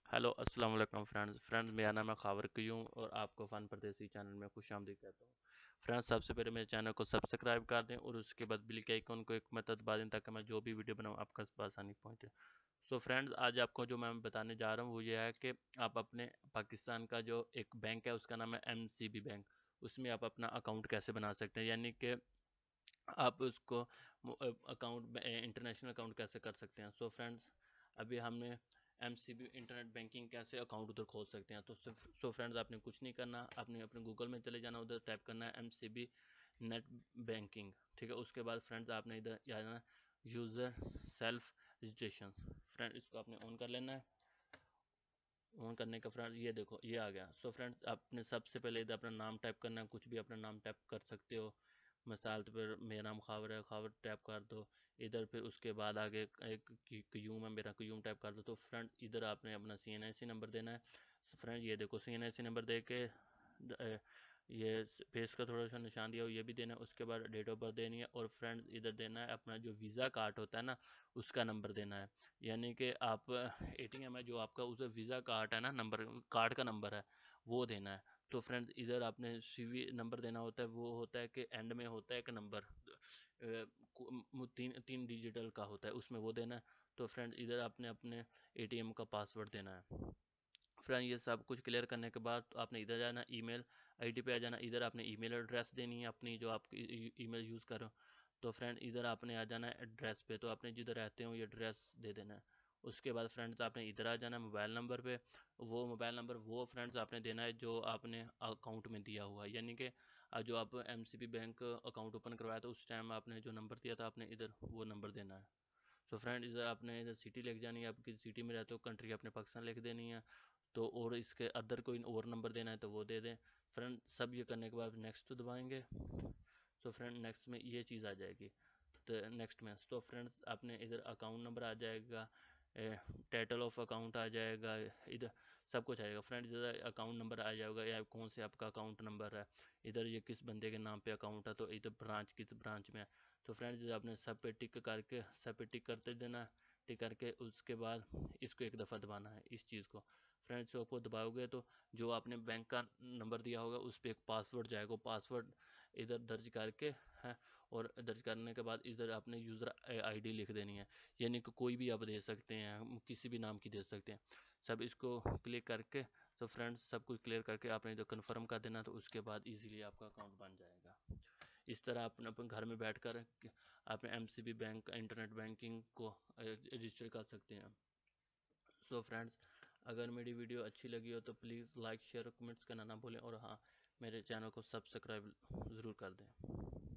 Hello अस्सलाम वालेकुम friends मेरा नाम है खावर क्यूम और आपको फ़न परदेसी चैनल में खुशामदीद कहता हूँ। फ्रेंड्स सबसे पहले मेरे चैनल को सब्सक्राइब कर दें और उसके बाद बिल के आइकन को एक मदद दबा दें ताकि मैं जो भी वीडियो बनाऊँ आपके पास आसानी पहुँचे। सो फ्रेंड्स आज आपको जो मैं बताने जा रहा हूँ वो ये है कि आप अपने पाकिस्तान का जो एक बैंक है उसका नाम है MCB बैंक, उसमें आप अपना अकाउंट कैसे बना सकते हैं, यानी कि आप उसको अकाउंट इंटरनेशनल अकाउंट कैसे कर सकते हैं। सो फ्रेंड्स अभी हमने MCB इंटरनेट बैंकिंग कैसे अकाउंट उधर खोल सकते हैं। तो सो फ्रेंड्स आपने कुछ नहीं करना, आपने अपने गूगल में चले जाना, उधर टाइप करना है MCB नेट बैंकिंग, ठीक है। उसके बाद फ्रेंड्स आपने इधर जाना यूज़र सेल्फ रजिस्ट्रेशन, फ्रेंड इसको आपने ऑन कर लेना है। ऑन करने का फ्रेंड्स ये देखो ये आ गया। सो फ्रेंड्स आपने सबसे पहले इधर अपना नाम टाइप करना है, कुछ भी अपना नाम टाइप कर सकते हो। मिसाल तो फिर मेरा नाम खावर है, खावर टाइप कर दो इधर। फिर उसके बाद आगे एक क्यूम है मेरा, क्यूम टाइप कर दो। तो फ्रेंड इधर आपने अपना CNIC नंबर देना है। फ्रेंड ये देखो CNIC नंबर दे के ये फेस का थोड़ा सा निशान दिया हो ये भी देना है। उसके बाद डेट ऑफ बर्थ देनी है और फ्रेंड इधर देना है अपना जो वीज़ा कार्ड होता है ना उसका नंबर देना है, यानी कि आप ATM है जो आपका उस वीज़ा कार्ड है ना, नंबर कार्ड का नंबर है वो देना है। तो फ्रेंड्स इधर आपने CVV नंबर देना होता है, वो होता है कि एंड में होता है एक नंबर तीन तीन डिजिटल का होता है, उसमें वो देना है। तो फ्रेंड्स इधर आपने अपने ATM का पासवर्ड देना है। फ्रेंड ये सब कुछ क्लियर करने के बाद तो आपने इधर जाना, ईमेल आईडी पे आ जाना। इधर आपने ईमेल एड्रेस देनी है अपनी जो आप ईमेल यूज़ करो। तो फ्रेंड इधर आपने आ जाना है एड्रेस पे, तो आपने जिधर रहते हो ये एड्रेस दे देना है। उसके बाद फ्रेंड्स आपने इधर आ जाना है मोबाइल नंबर पे। वो मोबाइल नंबर वो फ्रेंड्स आपने देना है जो आपने अकाउंट में दिया हुआ है, यानी कि जो आप MCB बैंक अकाउंट ओपन करवाया था उस टाइम आपने जो नंबर दिया था आपने इधर वो नंबर देना है। सो फ्रेंड इधर आपने इधर सिटी लिख जानी है, आप किस सिटी में रहते हो, कंट्री अपने पाकिस्तान लिख देनी है। तो और इसके अदर कोई और नंबर देना है तो वो दे दें। फ्रेंड सब ये करने के बाद नेक्स्ट दबाएंगे। सो फ्रेंड नेक्स्ट में ये चीज़ आ जाएगी। तो नेक्स्ट में तो फ्रेंड्स आपने इधर अकाउंट नंबर आ जाएगा, टाइटल ऑफ अकाउंट आ जाएगा, इधर सब कुछ आएगा। फ्रेंड्स इधर अकाउंट नंबर आ जाएगा या कौन से आपका अकाउंट नंबर है, इधर ये किस बंदे के नाम पे अकाउंट है, तो इधर ब्रांच किस ब्रांच में है। तो फ्रेंड्स आपने सब पे टिक करके सब पे टिक करते देना है। टिक करके उसके बाद इसको एक दफ़ा दबाना है इस चीज़ को। फ्रेंड्स को दबाओगे तो जो आपने बैंक का नंबर दिया होगा उस पर एक पासवर्ड जाएगा, पासवर्ड इधर दर्ज करके है। और दर्ज करने के बाद इधर आपने यूज़र आईडी लिख देनी है, यानी कि कोई भी आप दे सकते हैं, किसी भी नाम की दे सकते हैं। सब इसको क्लिक करके तो फ्रेंड्स सब कुछ क्लियर करके आपने इधर कन्फर्म कर देना, तो उसके बाद इजीली आपका अकाउंट बन जाएगा। इस तरह आप अपने घर में बैठकर अपने MCB बैंक इंटरनेट बैंकिंग को रजिस्टर कर सकते हैं। सो फ्रेंड्स अगर मेरी वीडियो अच्छी लगी हो तो प्लीज़ लाइक शेयर और कमेंट्स करना ना भूलें, और हाँ मेरे चैनल को सब्सक्राइब ज़रूर कर दें।